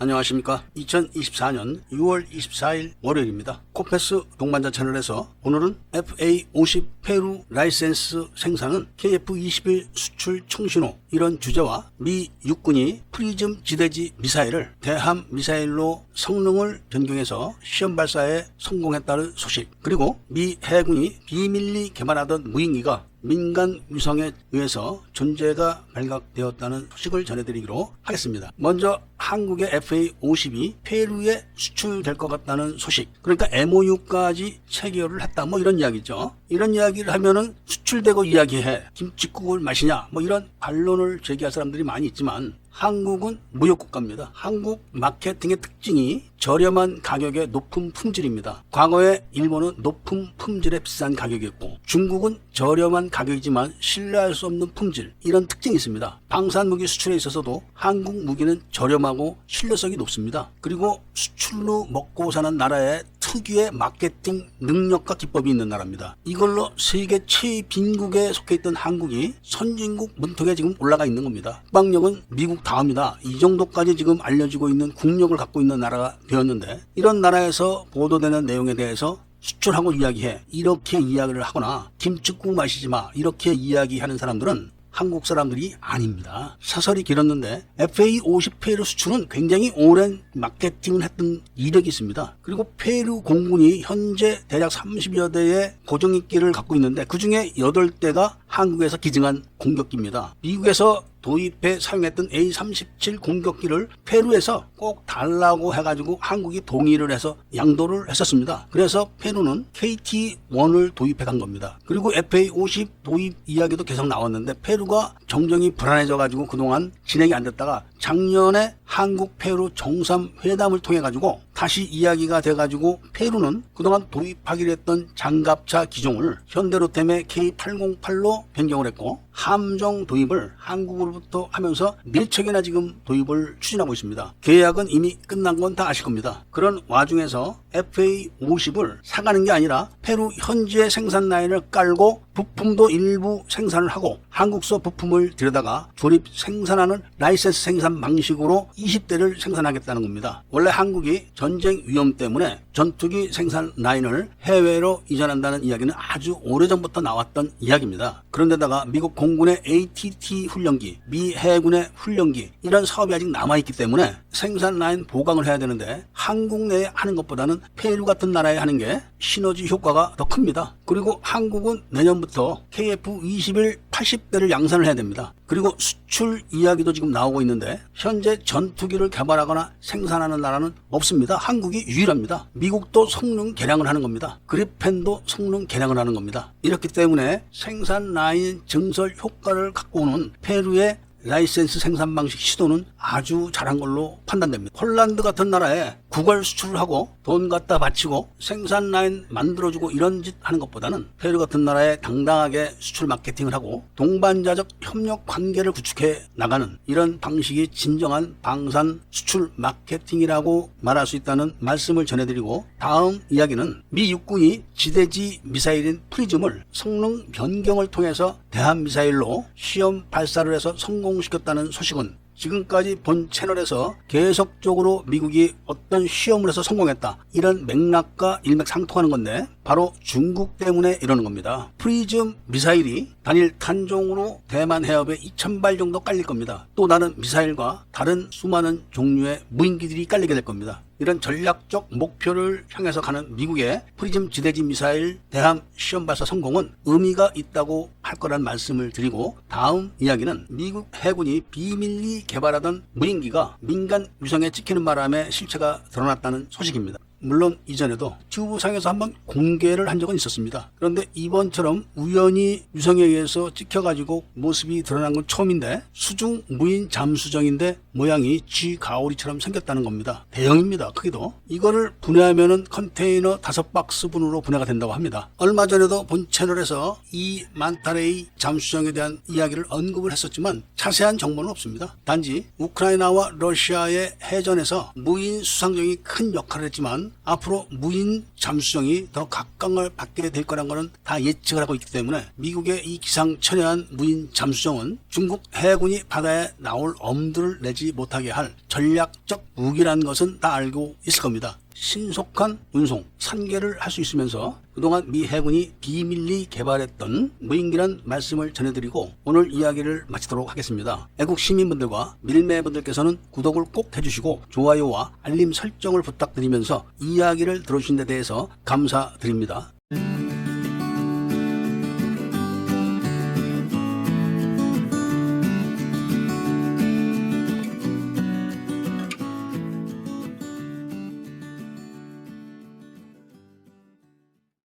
안녕하십니까. 2024년 6월 24일 월요일입니다. 코페스 동반자 채널에서 오늘은 FA-50 페루 라이센스 생산은 KF-21 수출 청신호 이런 주제와 미 육군이 프리즘 지대지 미사일을 대함 미사일로 성능을 변경해서 시험 발사에 성공했다는 소식, 그리고 미 해군이 비밀리 개발하던 무인기가 민간 위성에 의해서 존재가 발각되었다는 소식을 전해드리기로 하겠습니다. 먼저 한국의 FA-50이 페루에 수출될 것 같다는 소식, 그러니까 MOU까지 체결을 했다, 이런 이야기죠. 이런 이야기를 하면은 수출되고 이야기해 김칫국을 마시냐, 이런 반론을 제기할 사람들이 많이 있지만 한국은 무역국가입니다. 한국 마케팅의 특징이 저렴한 가격에 높은 품질입니다. 과거에 일본은 높은 품질에 비싼 가격이었고, 중국은 저렴한 가격이지만 신뢰할 수 없는 품질, 이런 특징이 있습니다. 방산무기 수출에 있어서도 한국 무기는 저렴하고 신뢰성이 높습니다. 그리고 수출로 먹고 사는 나라의 특유의 마케팅 능력과 기법이 있는 나라입니다. 이걸로 세계 최빈국에 속해 있던 한국이 선진국 문턱에 지금 올라가 있는 겁니다. 국방력은 미국 다음이다, 이 정도까지 지금 알려지고 있는 국력을 갖고 있는 나라가 되었는데, 이런 나라에서 보도되는 내용에 대해서 수출하고 이야기해, 이렇게 이야기를 하거나 김칫국 마시지 마, 이렇게 이야기하는 사람들은 한국 사람들이 아닙니다. 사설이 길었는데 FA-50 페루 수출은 굉장히 오랜 마케팅을 했던 이력이 있습니다. 그리고 페루 공군이 현재 대략 30여 대의 고정익기를 갖고 있는데 그 중에 8대가 한국에서 기증한 공격기입니다. 미국에서 도입해 사용했던 A-37 공격기를 페루에서 꼭 달라고 해가지고 한국이 동의를 해서 양도를 했었습니다. 그래서 페루는 KT-1을 도입해 간 겁니다. 그리고 FA-50 도입 이야기도 계속 나왔는데 페루가 정정이 불안해져가지고 그동안 진행이 안 됐다가 작년에 한국 페루 정상회담을 통해 가지고 다시 이야기가 돼가지고 페루는 그동안 도입하기로 했던 장갑차 기종을 현대로템의 K808로 변경을 했고, 함정 도입을 한국으로부터 하면서 4척이나 지금 도입을 추진하고 있습니다. 계약은 이미 끝난 건 다 아실 겁니다. 그런 와중에서 FA-50을 사가는 게 아니라 페루 현지의 생산 라인을 깔고 부품도 일부 생산을 하고 한국서 부품을 들여다가 조립 생산하는 라이센스 생산 방식으로 20대를 생산하겠다는 겁니다. 원래 한국이 전쟁 위험 때문에 전투기 생산 라인을 해외로 이전한다는 이야기는 아주 오래전부터 나왔던 이야기입니다. 그런데다가 미국 공군의 ATT 훈련기, 미 해군의 훈련기, 이런 사업이 아직 남아있기 때문에 생산 라인 보강을 해야 되는데 한국 내에 하는 것보다는 페루 같은 나라에 하는 게 시너지 효과가 더 큽니다. 그리고 한국은 내년부터 KF-21 80대를 양산을 해야 됩니다. 그리고 수출 이야기도 지금 나오고 있는데 현재 전투기를 개발하거나 생산하는 나라는 없습니다. 한국이 유일합니다. 미국도 성능 개량을 하는 겁니다. 그리펜도 성능 개량을 하는 겁니다. 이렇기 때문에 생산 라인 증설 효과를 갖고 오는 페루의 라이센스 생산 방식 시도는 아주 잘한 걸로 판단됩니다. 폴란드 같은 나라에 구걸 수출을 하고 돈 갖다 바치고 생산 라인 만들어주고 이런 짓 하는 것보다는 페루 같은 나라에 당당하게 수출 마케팅을 하고 동반자적 협력 관계를 구축해 나가는 이런 방식이 진정한 방산 수출 마케팅이라고 말할 수 있다는 말씀을 전해드리고, 다음 이야기는 미 육군이 지대지 미사일인 프리즘을 성능 변경을 통해서 대함 미사일로 시험 발사를 해서 성공시켰다는 소식은 지금까지 본 채널에서 계속적으로 미국이 어떤 시험을 해서 성공했다, 이런 맥락과 일맥상통하는 건데 바로 중국 때문에 이러는 겁니다. 프리즘 미사일이 단일 탄종으로 대만 해협에 2,000발 정도 깔릴 겁니다. 또 다른 미사일과 다른 수많은 종류의 무인기들이 깔리게 될 겁니다. 이런 전략적 목표를 향해서 가는 미국의 프리즘 지대지 미사일 대함 시험 발사 성공은 의미가 있다고 할 거란 말씀을 드리고, 다음 이야기는 미국 해군이 비밀리 개발하던 무인기가 민간 위성에 찍히는 바람에 실체가 드러났다는 소식입니다. 물론 이전에도 튜브상에서 한번 공개를 한 적은 있었습니다. 그런데 이번처럼 우연히 위성에 의해서 찍혀가지고 모습이 드러난 건 처음인데, 수중 무인 잠수정인데 모양이 쥐 가오리처럼 생겼다는 겁니다. 대형입니다. 크기도. 이거를 분해하면은 컨테이너 5박스 분으로 분해가 된다고 합니다. 얼마 전에도 본 채널에서 이 만타레이 잠수정에 대한 이야기를 언급을 했었지만 자세한 정보는 없습니다. 단지 우크라이나와 러시아의 해전에서 무인 수상정이 큰 역할을 했지만 앞으로 무인 잠수정이 더 각광을 받게 될 거란 거는 다 예측을 하고 있기 때문에 미국의 이 기상천외한 무인 잠수정은 중국 해군이 바다에 나올 엄두를 내지 받지 못하게 할 전략적 무기라는 것은 다 알고 있을 겁니다. 신속한 운송, 산계를 할 수 있으면서 그동안 미 해군이 비밀리 개발했던 무인기란 말씀을 전해드리고 오늘 이야기를 마치도록 하겠습니다. 애국 시민분들과 밀매분들께서는 구독을 꼭 해주시고 좋아요와 알림 설정을 부탁드리면서 이야기를 들어주신 데 대해서 감사드립니다.